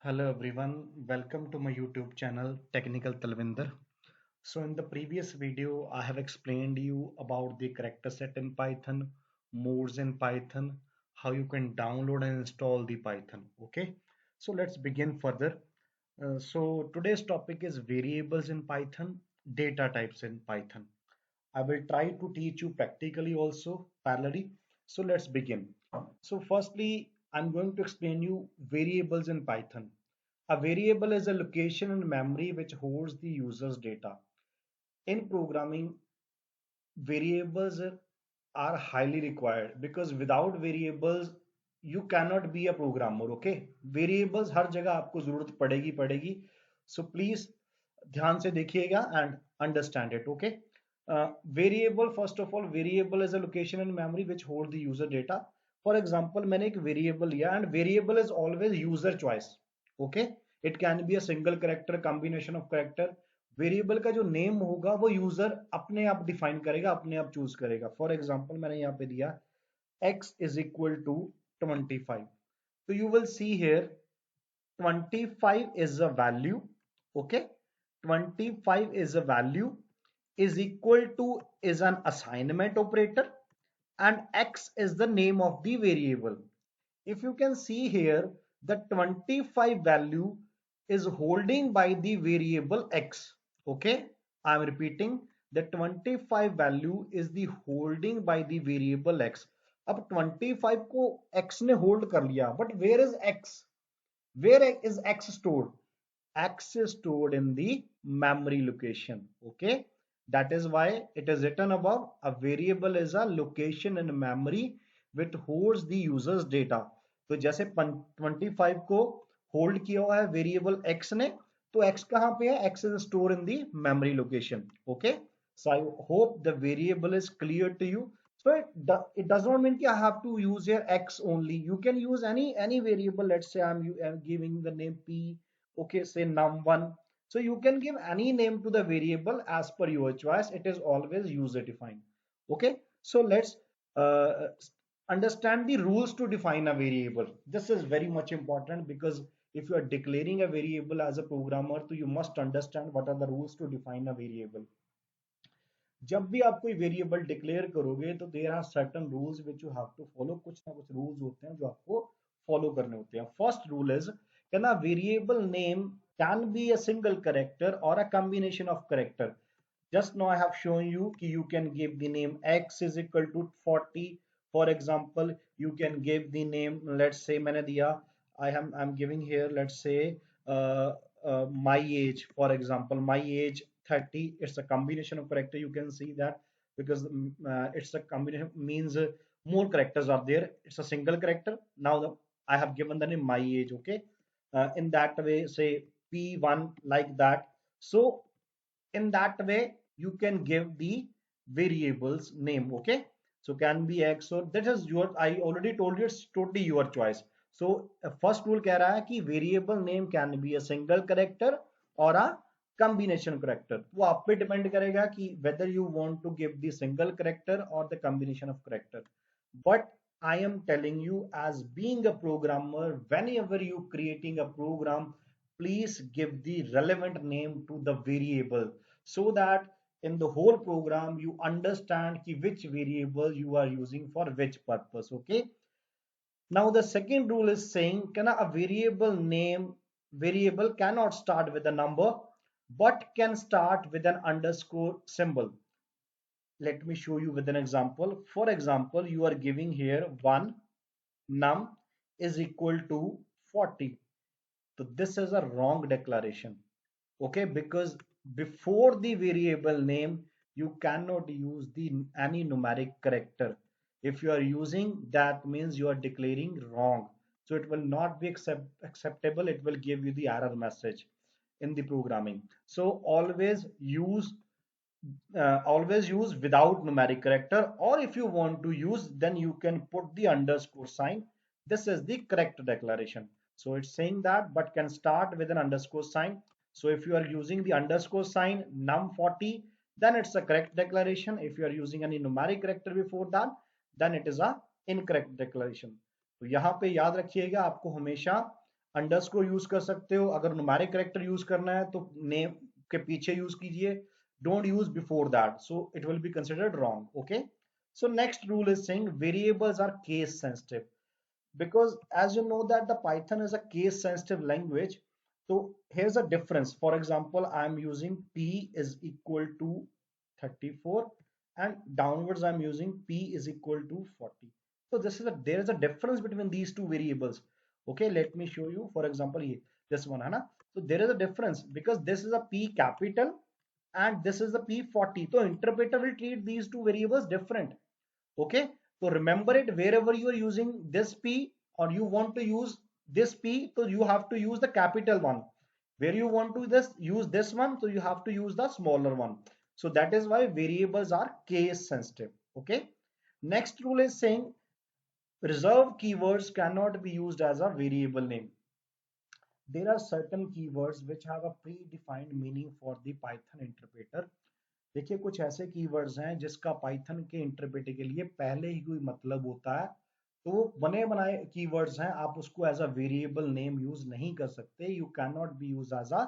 Hello everyone, welcome to my YouTube channel Technical Talvinder. So in the previous video I have explained you about the character set in Python, modes in Python, how you can download and install the Python. Okay, so let's begin further. So today's topic is variables in Python, data types in Python. I will try to teach you practically also parallelly. So let's begin. So firstly, I'm going to explain you variables in Python. A variable is a location in memory which holds the user's data. In programming, variables are highly required because without variables you cannot be a programmer. Okay, variables हर जगह आपको जरूरत पड़ेगी. So please ध्यान से देखिएगा and understand it. Okay. Variable, first of all, variable is a location in memory which hold the user data. For example, मैंने एक variable लिया and variable is always user choice. Okay, it can be a single character, combination of character. Variable का जो name होगा वो user अपने आप define करेगा, अपने आप चूज करेगा. फॉर एग्जांपल मैंने यहाँ पे दिया x इज इक्वल टू 25. तो you will see here 25 is a value. Okay, 25 is a value is equal to is an assignment operator and x is the name of the variable. If you can see here, the 25 value is holding by the variable x. Okay, I am repeating, the 25 value is the holding by the variable x. अब 25 को x ने hold कर लिया, but where is x? Where is x stored? X is stored in the memory location. Okay, that is why it is written above, a variable is a location in memory which holds the user's data. तो जैसे 25 को hold किया हुआ है variable x ने, तो x कहाँ पे है? X is stored in the memory location. Okay, so I hope the variable is clear to you. So it does not mean I have to use here x only. You can use any variable. Let's say I'm giving the name p. Okay, say num1. So you can give any name to the variable as per your choice. It is always user defined. Okay, so let's uh, understand the rules to define a variable. This is very much important because if you are declaring a variable as a programmer, so you must understand what are the rules to define a variable. जब भी आप कोई variable declare करोगे तो there are certain rules which you have to follow. कुछ ना कुछ rules होते हैं जो आपको फॉलो करने होते हैं. First rule is can a variable name can be a single character और a combination of character. Just now I have shown you कि you can give the name x is equal to 40. For example, you can give the name, let's say मैंने दिया I'm giving here, let's say my age. For example, my age 30. It's a combination of character. You can see that because it's a combination means more characters are there. It's a single character. Now I have given the name my age. Okay, in that way, say p1 like that. So in that way you can give the variables name. Okay, so can be x or that is your, I already told you it's totally your choice. So first rule कह रहा है कि variable name can be a single character or a combination character. वो आप पे depend करेगा कि whether you want to give the single character or the combination of character. But I am telling you, as being a programmer, whenever you creating a program, please give the relevant name to the variable so that in the whole program you understand which variable you are using for which purpose. Okay, now the second rule is saying can a variable cannot start with a number but can start with an underscore symbol. Let me show you with an example. For example, you are giving here 1 num is equal to 40. So this is a wrong declaration. Okay, because before the variable name you cannot use the any numeric character. If you are using that means you are declaring wrong, so it will not be acceptable. It will give you the error message in the programming. So always use without numeric character, or if you want to use then you can put the underscore sign. This is the correct declaration. So it's saying that but can start with an underscore sign. So if you are using the underscore sign num40, then it's a correct declaration. If you are using any numeric character before that, then it is a incorrect declaration. तो यहाँ पे याद रखिएगा आपको हमेशा underscore use कर सकते हो, अगर न्यूमेरिक कैरेक्टर यूज करना है तो नेम के पीछे यूज कीजिए, don't use before that, so it will be considered wrong. Okay, so next rule is saying variables are case sensitive, because as you know that the Python is a case sensitive language. So here's a difference. For example, I'm using p is equal to 34, and downwards I'm using p is equal to 40. So there is a difference between these two variables. Okay, let me show you. For example, this one, है ना? So there is a difference because this is a p capital and this is the p40. So interpreter will treat these two variables different. Okay, so remember it, wherever you are using this p or you want to use this p, so you have to use the capital one. Where you want to use this one, so you have to use the smaller one. So that is why variables are case sensitive. Okay, next rule is saying reserved keywords cannot be used as a variable name. There are certain keywords which have a predefined meaning for the Python interpreter. देखिए, कुछ ऐसे keywords हैं जिसका Python के interpreter के लिए पहले ही कोई मतलब होता है, तो वो बने बनाए कीवर्ड्स हैं, आप उसको as a variable name use नहीं कर सकते. You can not be use as a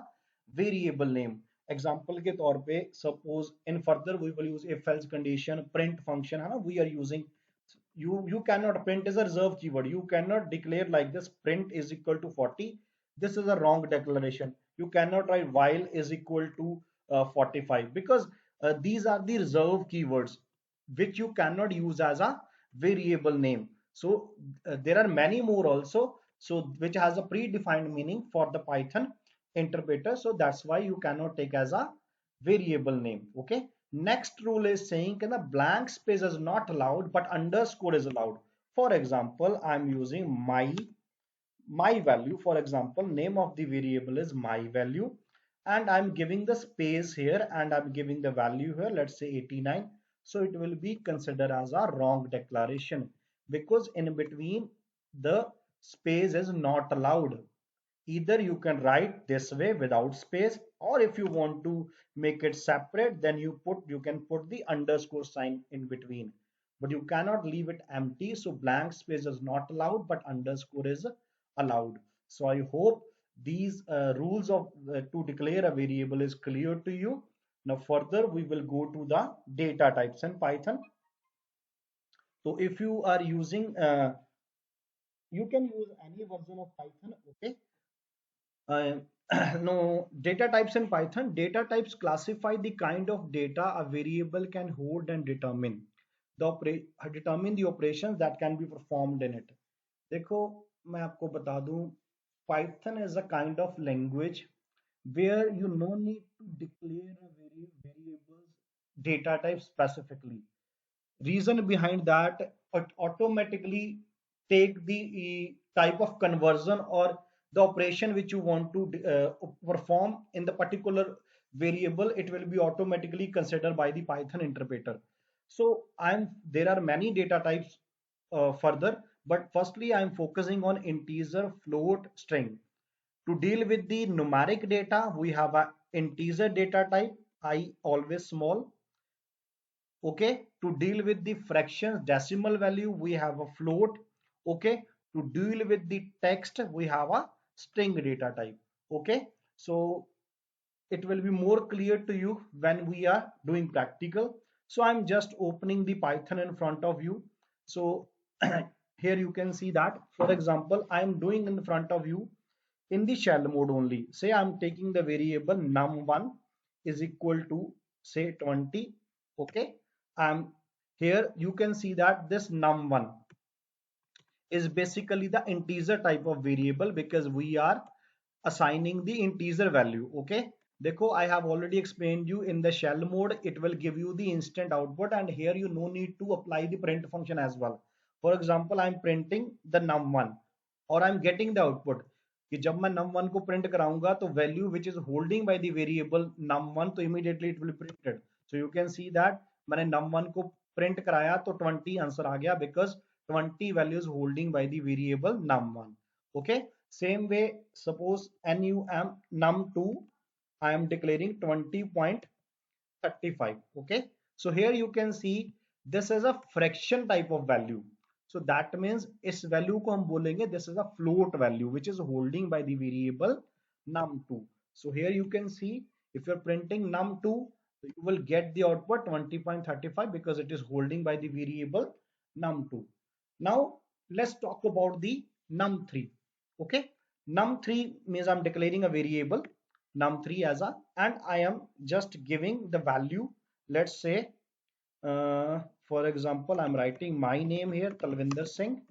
variable name. Example के तौर पे suppose in further we will use if else condition, print function है ना, we are using. You cannot, print is a reserved keyword, you cannot declare like this, print is equal to 40. This is a wrong declaration. You cannot write while is equal to 45, because these are the reserved keywords which you cannot use as a variable name. So there are many more also, so which has a predefined meaning for the Python interpreter, so that's why you cannot take as a variable name. Okay, next rule is saying that the blank space is not allowed but underscore is allowed. For example, I'm using my value. For example, name of the variable is my value, and I'm giving the space here and I'm giving the value here, let's say 89. So it will be considered as a wrong declaration because in between the space is not allowed. Either you can write this way without space, or if you want to make it separate, then you can put the underscore sign in between, but you cannot leave it empty. So blank space is not allowed but underscore is allowed. So I hope these rules of to declare a variable is clear to you. Now further we will go to the data types in Python. So if you are using you can use any version of Python. Okay, uh, no, data types in Python. Data types classify the kind of data a variable can hold and determine the operations that can be performed in it. देखो, मैं आपको बता दूं, Python is a kind of language where you no need to declare a variable's data type specifically. Reason behind that, it automatically take the type of conversion or the operation which you want to perform in the particular variable, it will be automatically considered by the Python interpreter. So there are many data types further, but firstly I'm focusing on integer, float, string. To deal with the numeric data, we have a integer data type, I always small. Okay, to deal with the fractions, decimal value, we have a float. Okay, to deal with the text, we have a string data type. Okay, so it will be more clear to you when we are doing practical. So I'm just opening the Python in front of you. So here you can see that, for example, I'm doing in front of you in the shell mode only. Say I'm taking the variable num1 is equal to say 20. Okay, I'm here, you can see that this num1 is basically the integer type of variable because we are assigning the integer value. Okay, देखो, I have already explained you in the shell mode it will give you the instant output, and here you no need to apply the print function as well. For example, I'm printing the num1 और I'm getting the output कि जब मैं num1 को print कराऊंगा तो value which is holding by the variable num1 तो immediately it will be printed. So you can see that मैंने num1 को print कराया तो 20 आंसर आ गया because 20 values holding by the variable num1. Okay, same way, suppose num2 I am declaring 20.35. Okay, so here you can see this is a fraction type of value. So that means इस value को हम बोलेंगे this is a float value which is holding by the variable num2. So here you can see if you're printing num2, you will get the output 20.35 because it is holding by the variable num2. Now let's talk about the num3. Okay, num3 means I'm declaring a variable num3 as a, and I am just giving the value. Let's say for example, I'm writing my name here, Talvinder Singh.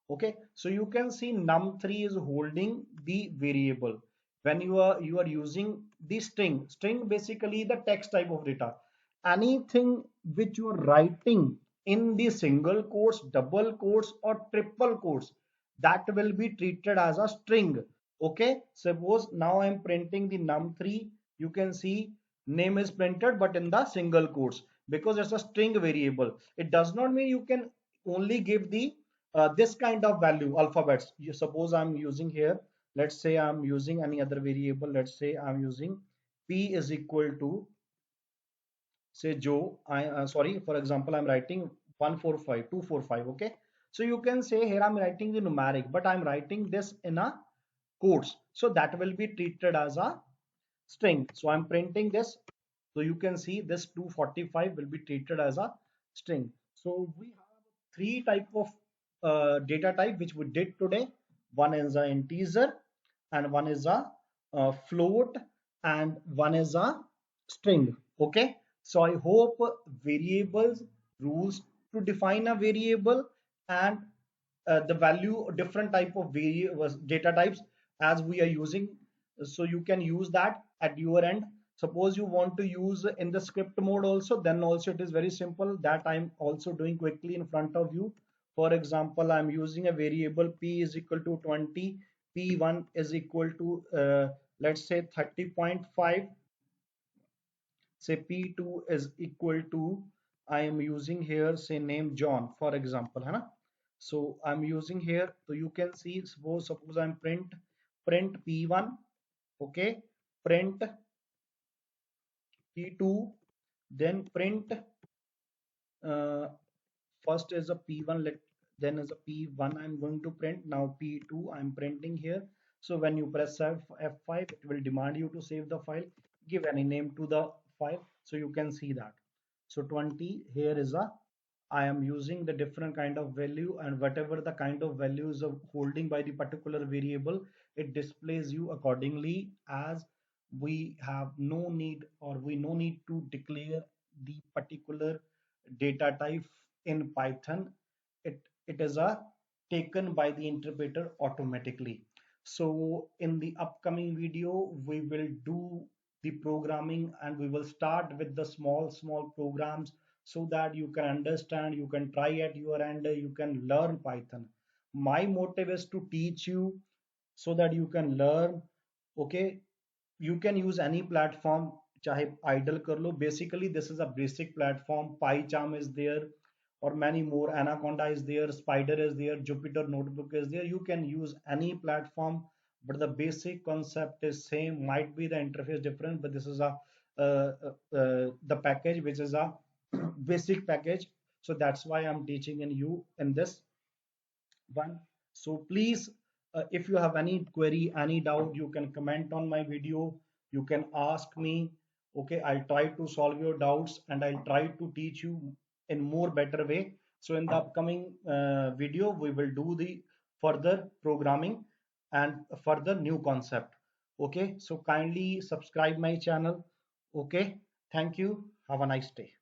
Okay, so you can see num3 is holding the variable. When you are using the string basically the text type of data. Anything which you are writing in the single quotes, double quotes, or triple quotes, that will be treated as a string. Okay, suppose now I'm printing the num3. You can see name is printed but in the single quotes because it's a string variable. It does not mean you can only give the this kind of value alphabets. You suppose I'm using here, let's say I'm using any other variable. Let's say I'm using p is equal to, say, Joe. I sorry, for example, I'm writing 145 245. Okay, so you can say here I'm writing the numeric, but I'm writing this in a quotes, so that will be treated as a string. So I'm printing this, so you can see this 245 will be treated as a string. So we have three type of data type which we did today. One is a integer, and one is a float, and one is a string. Okay, so I hope variables, rules to define a variable, and the value, different type of variables, data types as we are using, so you can use that at your end. Suppose you want to use in the script mode also, then also it is very simple. That I'm also doing quickly in front of you. For example, I'm using a variable p is equal to 20, p1 is equal to let's say 30.5, say p2 is equal to, I am using here, say, name John, for example, है ना? So I'm using here, so you can see, suppose I'm print p1. Okay, print p2, then print uh, first is a p1, then is a p1 I'm going to print. Now p2 I'm printing here. So when you press F5, it will demand you to save the file, give any name to the file, so you can see that. So 20 here is a, I am using the different kind of value, and whatever the kind of values of holding by the particular variable, it displays you accordingly. As we have no need, or we no need to declare the particular data type in Python. It is a taken by the interpreter automatically. So in the upcoming video, we will do the programming, and we will start with the small programs, so that you can understand, you can try at your end, you can learn Python. My motive is to teach you so that you can learn. Okay, you can use any platform, चाहे idle कर लो. Basically this is a basic platform. PyCharm is there, or many more. Anaconda is there, Spider is there, Jupyter Notebook is there. You can use any platform, but the basic concept is same. Might be the interface different, but this is a the package which is a basic package. So that's why I'm teaching in you in this one. So please, if you have any query, any doubt, you can comment on my video, you can ask me. Okay, I'll try to solve your doubts, and I'll try to teach you in more better way. So in the upcoming video, we will do the further programming and further new concept. Okay, so kindly subscribe my channel. Okay, thank you, have a nice day.